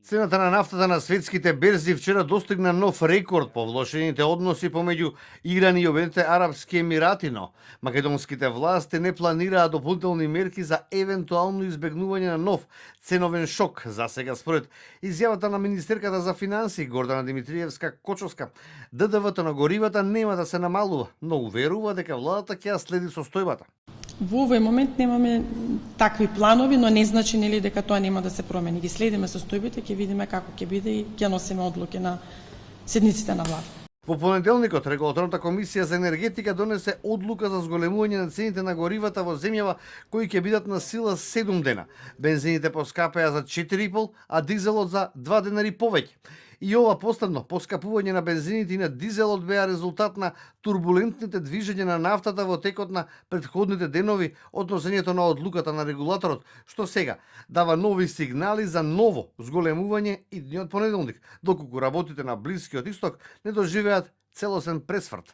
Цената на нафтата на светските берзи вчера достигна нов рекорд по влошените односи помеѓу Иран и Обединетите Арапски Емирати, но македонските власти не планираат дополнителни мерки за евентуално избегнување на нов ценовен шок. За сега, според изјавата на министерката за финансии Гордана Димитриевска-Кочовска, ДДВ-то на горивата нема да се намалува, но уверува дека владата ќе ја следи состојбата. Во овој момент немаме такви планови, но не значи нели дека тоа нема да се промени. Ги следиме состојбите, ќе видиме како ќе биде и ќе носиме одлуки на седниците на влада. Во понеделникот Регулаторната комисија за енергетика донесе одлука за зголемување на цените на горивата во земјава кои ќе бидат на сила 7 дена. Бензините поскапеа за 4,5, а дизелот за 2 денари повеќе. И ова последно поскапување на бензините и на дизелот беа резултат на турбулентните движења на нафтата во текот на претходните денови од носењето на одлуката на регулаторот, што сега дава нови сигнали за ново зголемување идниот понеделник, доколку работите на Блискиот Исток не доживеат целосен пресврт.